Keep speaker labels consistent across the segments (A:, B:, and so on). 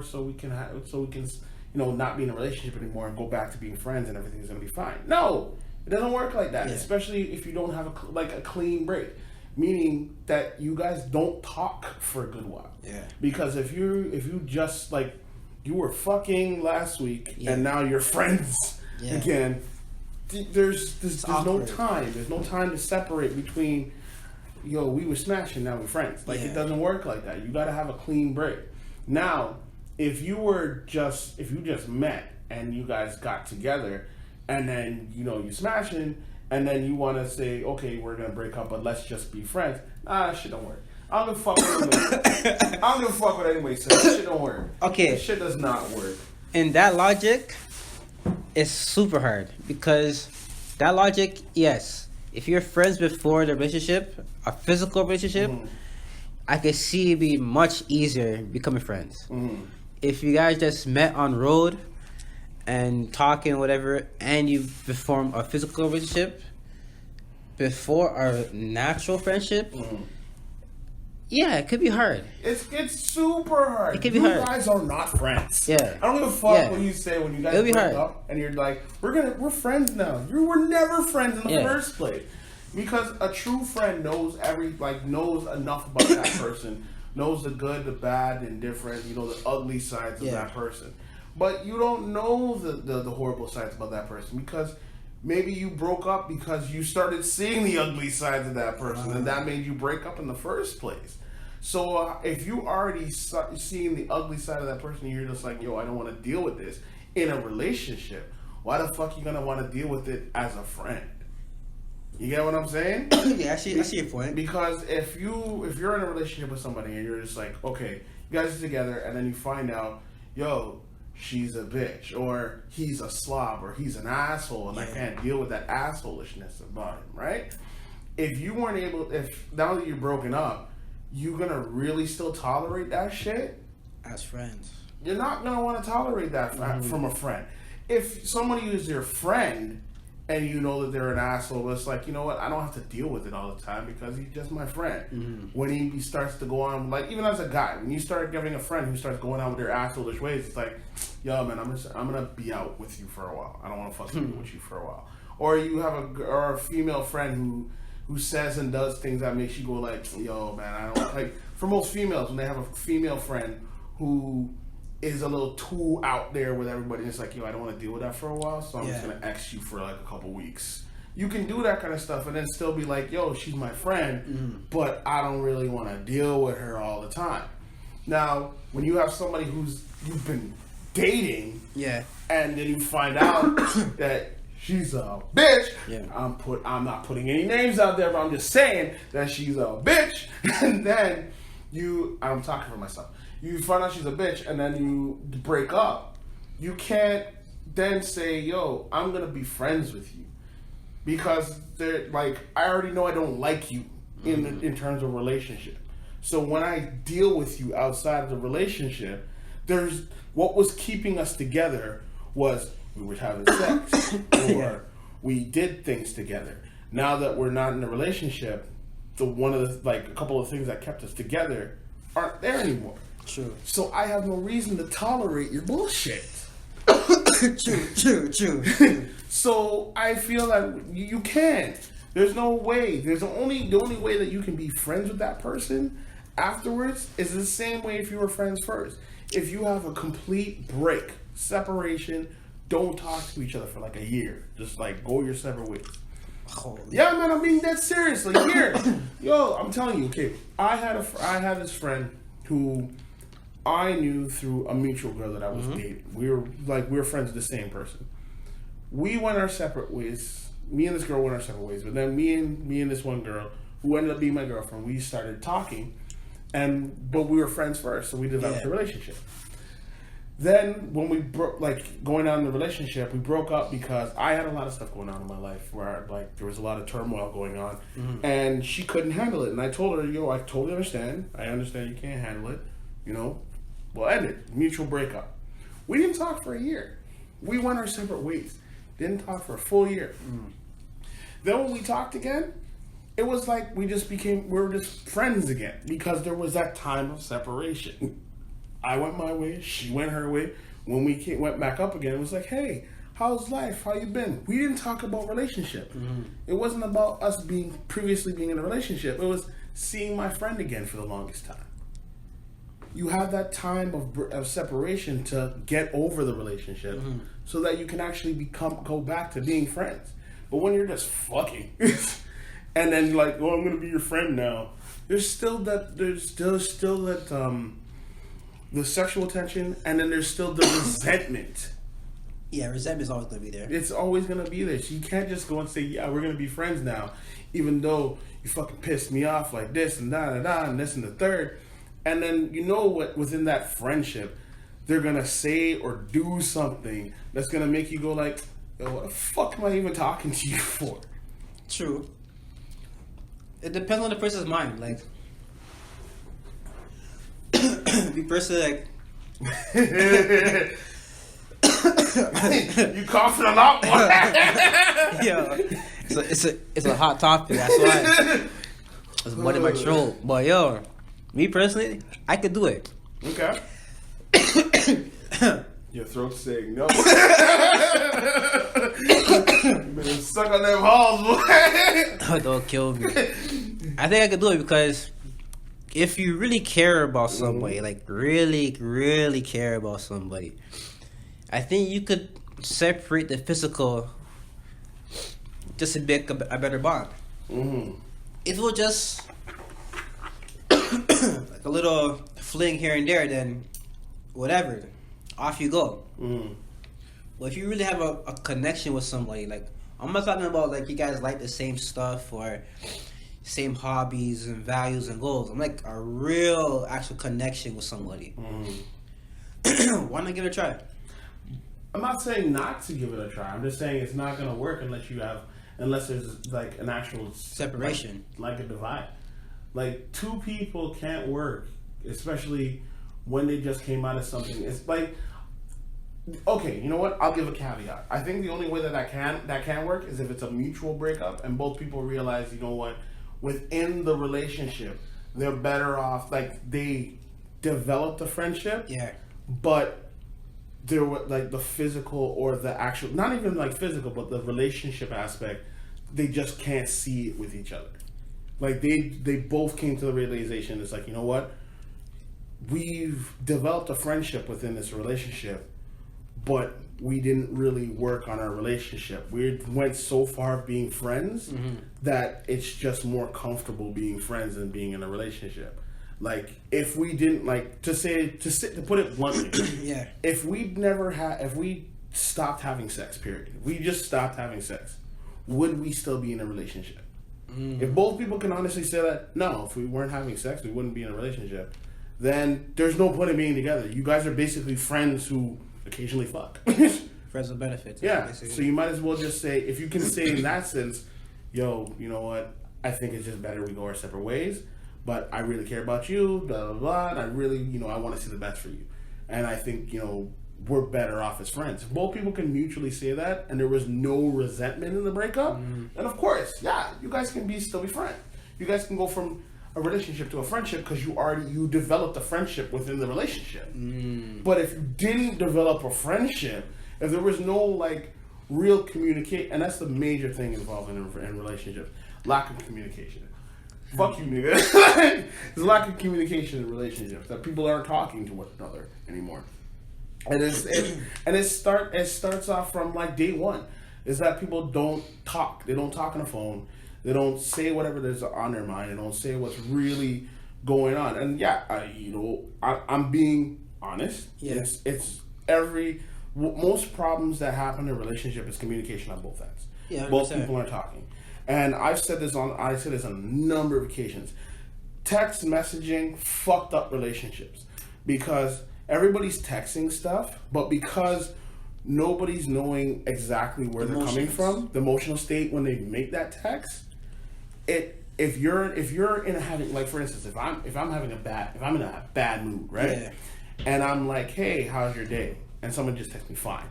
A: divorce so we can not be in a relationship anymore and go back to being friends and everything's gonna be fine. No, it doesn't work like that. Especially if you don't have a clean break, meaning that you guys don't talk for a good while. Yeah. Because if you just like you were fucking last week and now you're friends again, there's no time. There's no time to separate between. Yo, we were smashing, now we're friends. Like, it doesn't work like that. You gotta have a clean break. Now, if you just met and you guys got together and then, you're smashing and then you want to say, okay, we're going to break up, but let's just be friends. That shit don't work. I don't give a fuck with anybody. I don't give a fuck with anybody, so that shit don't work.
B: Okay.
A: That shit does not work.
B: And that logic is super hard because that logic, yes, if you're friends before the relationship, a physical relationship, I could see it be much easier becoming friends. If you guys just met on road and talking whatever, and you form a physical relationship before our natural friendship, it could be hard.
A: It's super hard.
B: It could be hard.
A: You guys are not friends.
B: Yeah.
A: I don't give a fuck what you say when you guys break up and you're like, we're friends now. You were never friends in the first place. Because a true friend knows knows enough about that person, knows the good, the bad, the indifferent, the ugly sides of that person. But you don't know the horrible sides about that person because maybe you broke up because you started seeing the ugly sides of that person and that made you break up in the first place. So if you already seeing the ugly side of that person, you're just like, yo, I don't want to deal with this in a relationship. Why the fuck you gonna want to deal with it as a friend? You get what I'm saying?
B: Yeah, I see your point.
A: Because if you're in a relationship with somebody and you're just like, okay, you guys are together, and then you find out, yo, she's a bitch, or he's a slob, or he's an asshole, and I can't deal with that assholishness about him, right? If now that you're broken up, you gonna really still tolerate that shit?
B: As friends.
A: You're not gonna want to tolerate that from a friend. If somebody is your friend, and you know that they're an asshole, but it's like, you know what? I don't have to deal with it all the time because he's just my friend. When he starts to go on, like, even as a guy, when you start having a friend who starts going on with their asshole-ish ways, it's like, yo, man, I'm gonna be out with you for a while. I don't want to fucking be with you for a while. Or you have a female friend who says and does things that makes you go like, yo, man, I don't like. For most females, when they have a female friend who is a little too out there with everybody. It's like, yo, I don't want to deal with that for a while, so I'm just going to X you for like a couple weeks. You can do that kind of stuff and then still be like, yo, she's my friend, but I don't really want to deal with her all the time. Now, when you have somebody you've been dating, and then you find out that she's a bitch, I'm not putting any names out there, but I'm just saying that she's a bitch, and then I'm talking for myself. You find out she's a bitch and then you break up. You can't then say, yo, I'm going to be friends with you. Because they're like, I already know I don't like you in terms of relationship. So when I deal with you outside of the relationship, what was keeping us together was we were having sex or we did things together. Now that we're not in a relationship, a couple of things that kept us together aren't there anymore.
B: True.
A: So I have no reason to tolerate your bullshit.
B: True.
A: So I feel that you can't. There's no way. The only way that you can be friends with that person afterwards is the same way if you were friends first. If you have a complete break, separation, don't talk to each other for like a year. Just like go your separate ways.
B: Holy.
A: Yeah, man, I mean that seriously. Here, yo, I'm telling you. Okay, I had this friend who I knew through a mutual girl that I was dating. We were friends with the same person. We went our separate ways. Me and this girl went our separate ways. But then me and this one girl, who ended up being my girlfriend, we started talking, but we were friends first, so we developed a relationship. Then when we going on in the relationship, we broke up because I had a lot of stuff going on in my life where there was a lot of turmoil going on, and she couldn't handle it. And I told her, yo, I totally understand. I understand you can't handle it. We'll end it. Mutual breakup. We didn't talk for a year. We went our separate ways. Didn't talk for a full year. Then when we talked again, it was like we were just friends again because there was that time of separation. I went my way, she went her way. When we went back up again, it was like, hey, how's life? How you been? We didn't talk about relationship. It wasn't about us previously being in a relationship. It was seeing my friend again for the longest time. You have that time of separation to get over the relationship so that you can actually go back to being friends. But when you're just fucking and then like, oh, I'm gonna be your friend now, there's still that the sexual tension, and then there's still the resentment.
B: Yeah, resentment's always gonna be there.
A: It's always gonna be there. So you can't just go and say, yeah, we're gonna be friends now, even though you fucking pissed me off like this and and this and the third. And then you know what, within that friendship, they're gonna say or do something that's gonna make you go like, yo, what the fuck am I even talking to you for?
B: True. It depends on the person's mind. Like, the person like.
A: You coughing a lot, boy.
B: Yo, it's a hot topic. That's why it's mud in my throat. But yo, me personally, I could do it.
A: Okay. Your throat's saying no. You better suck on them halls, boy.
B: Don't kill me. I think I could do it because if you really care about somebody, like really, really care about somebody, I think you could separate the physical just to make a better bond. It will just like a little fling here and there, then whatever, off you go. But if you really have a connection with somebody, like I'm not talking about like you guys like the same stuff or same hobbies and values and goals. I'm like a real actual connection with somebody. Why not give it a try?
A: I'm not saying not to give it a try. I'm just saying it's not gonna work unless there's like an actual
B: separation,
A: like a divide. Like two people can't work, especially when they just came out of something. It's like, okay, you know what? I'll give a caveat. I think the only way that can work is if it's a mutual breakup and both people realize, you know what, within the relationship, they're better off. Like they developed a friendship, but there were like the physical or the actual, not even like physical, but the relationship aspect, they just can't see it with each other. Like they both came to the realization, it's like, you know what, we've developed a friendship within this relationship, but we didn't really work on our relationship. We went so far being friends that it's just more comfortable being friends than being in a relationship. Like if we didn't to put it bluntly, if we stopped having sex, period, if we just stopped having sex, would we still be in a relationship? If both people can honestly say that, no, if we weren't having sex, we wouldn't be in a relationship, then there's no point in being together. You guys are basically friends who occasionally fuck.
B: Friends with benefits.
A: Yeah.
B: Basically.
A: So you might as well just say, if you can say in that sense, yo, you know what, I think it's just better we go our separate ways. But I really care about you, blah, blah, blah, and I really, I want to see the best for you. And I think, we're better off as friends. If both people can mutually say that and there was no resentment in the breakup, then of course, you guys can still be friends. You guys can go from a relationship to a friendship because you developed a friendship within the relationship. But if you didn't develop a friendship, if there was no, real communication, and that's the major thing involved in relationships, lack of communication. Fuck you, nigga. There's a lack of communication in relationships that people aren't talking to one another anymore, and it starts off from day one. Is that people don't talk. They don't talk on the phone. They don't say whatever is on their mind. They don't say what's really going on. And I'm being honest.
B: Yeah.
A: It's most problems that happen in a relationship is communication on both ends.
B: Yeah,
A: both people aren't talking. And I said this on a number of occasions. Text messaging fucked up relationships because everybody's texting stuff, but because nobody's knowing exactly where they're coming from, the emotional state when they make that text. If you're in for instance, if I'm in a bad mood, right?
B: Yeah.
A: And I'm like, hey, how's your day? And someone just texts me, fine.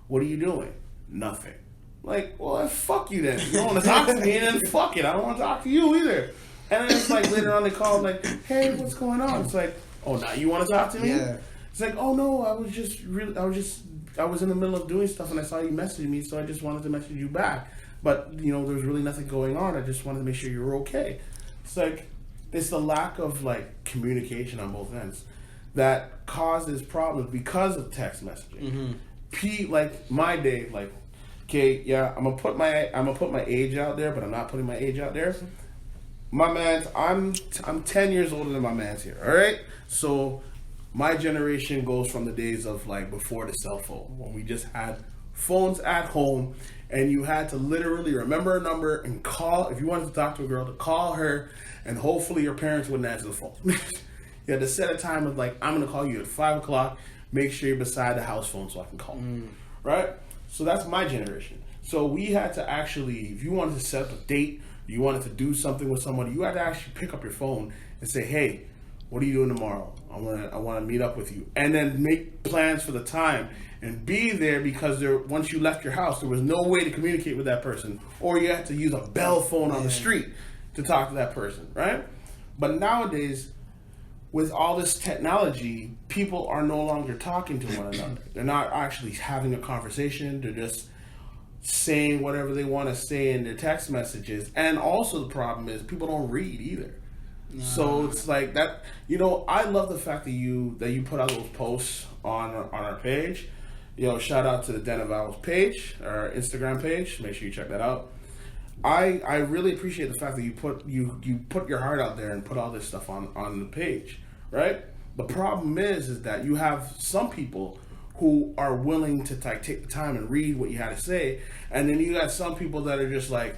A: What are you doing? Nothing. Like, well, fuck you then. You don't want to talk to me, and then fuck it. I don't want to talk to you either. And then it's later on they call, hey, what's going on? It's like, oh, now you want to talk to me?
B: Yeah.
A: It's like, oh no, I was in the middle of doing stuff and I saw you messaging me, so I just wanted to message you back. But, you know, there's really nothing going on. I just wanted to make sure you're okay. It's like, it's the lack of, like, communication on both ends that causes problems because of text messaging. Like, my day, like, okay, yeah, I'm gonna put my age out there, but I'm not putting my age out there. My man's, I'm 10 years older than my man's here, all right? So my generation goes from the days of, like, before the cell phone, when we just had phones at home, and you had to literally remember a number and call. If you wanted to talk to a girl, to call her, and hopefully your parents wouldn't answer the phone. You had to set a time of, like, I'm going to call you at 5 o'clock. Make sure you're beside the house phone so I can call. Right? So that's my generation. So we had to actually, if you wanted to set up a date, you wanted to do something with somebody, you had to actually pick up your phone and say, hey, what are you doing tomorrow? I want to meet up with you. And then make plans for the time and be there, because once you left your house, there was no way to communicate with that person. Or you had to use a bell phone on the street to talk to that person, right? But nowadays, with all this technology, people are no longer talking to one another. They're not actually having a conversation. They're just saying whatever they want to say in their text messages. And also the problem is people don't read either. No. So it's like that. You know, I love the fact that you put out those posts on our page. You know, shout out to the Den of Owls page, our Instagram page. Make sure you check that out. I really appreciate the fact that you put your heart out there and put all this stuff on the page, right? The problem is that you have some people who are willing to take the time and read what you had to say, and then you got some people that are just like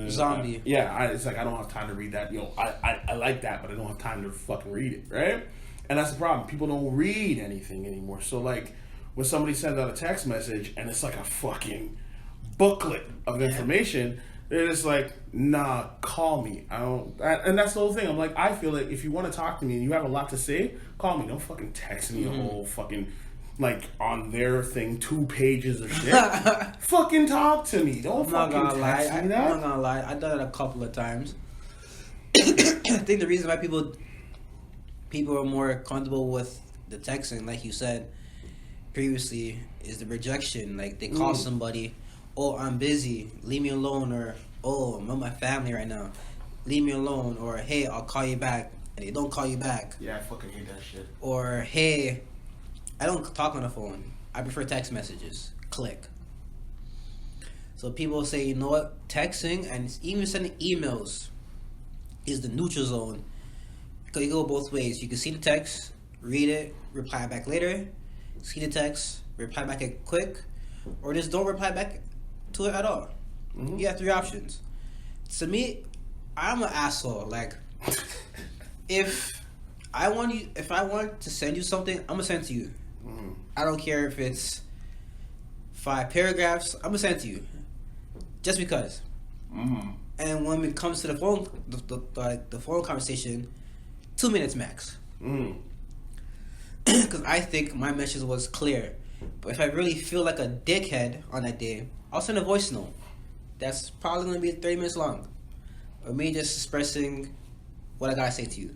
B: zombie.
A: It's like, I don't have time to read that. You know, I like that, but I don't have time to fucking read it, right? And that's the problem. People don't read anything anymore. So, like, when somebody sends out a text message and it's like a fucking booklet of information, they're just like, nah, call me. And that's the whole thing. I'm like, I feel like if you want to talk to me and you have a lot to say, call me. Don't fucking text me a whole fucking, like, on their thing, 2 pages of shit. Fucking talk to me. Don't fucking text me that.
B: I'm not gonna lie. I've done it a couple of times. I think the reason why people are more comfortable with the texting, like you said previously, is the rejection. Like, they call somebody, oh, I'm busy, leave me alone, or oh, I'm with my family right now, leave me alone, or hey, I'll call you back, and they don't call you back.
A: Yeah, I fucking hate that shit.
B: Or hey, I don't talk on the phone, I prefer text messages. Click. So people say, you know what, texting and even sending emails is the neutral zone. Because you go both ways. You can see the text, read it, reply back later. See the text, reply back it quick, or just don't reply back to it at all. You have 3 options. To me, I'm an asshole. Like, if I want to send you something, I'm gonna send it to you. I don't care if it's 5 paragraphs. I'm gonna send it to you, just because. And when it comes to the phone, the phone conversation, 2 minutes max. Because I think my message was clear. But if I really feel like a dickhead on that day, I'll send a voice note. That's probably going to be 30 minutes long. Or me just expressing what I got to say to you.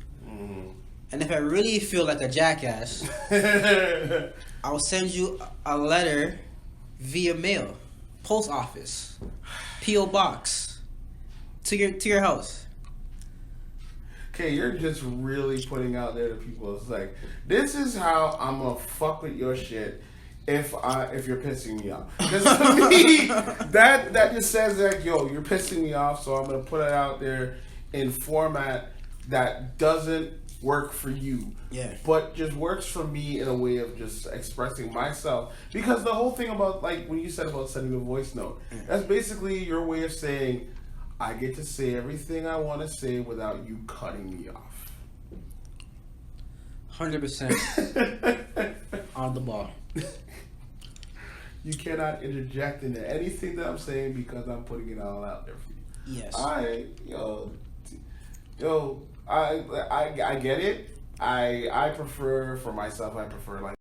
B: And if I really feel like a jackass, I'll send you a letter via mail, post office, P.O. box, to your house.
A: Okay, you're just really putting out there to people. It's like, this is how I'm gonna fuck with your shit if you're pissing me off. Because to me, that just says that, yo, you're pissing me off, so I'm gonna put it out there in format that doesn't work for you, but just works for me in a way of just expressing myself. Because the whole thing about, like, when you said about sending a voice note, that's basically your way of saying, I get to say everything I want to say without you cutting me off.
B: 100% on the ball.
A: You cannot interject into anything that I'm saying because I'm putting it all out there for you.
B: Yes.
A: I get it. I prefer, for myself, I prefer, like,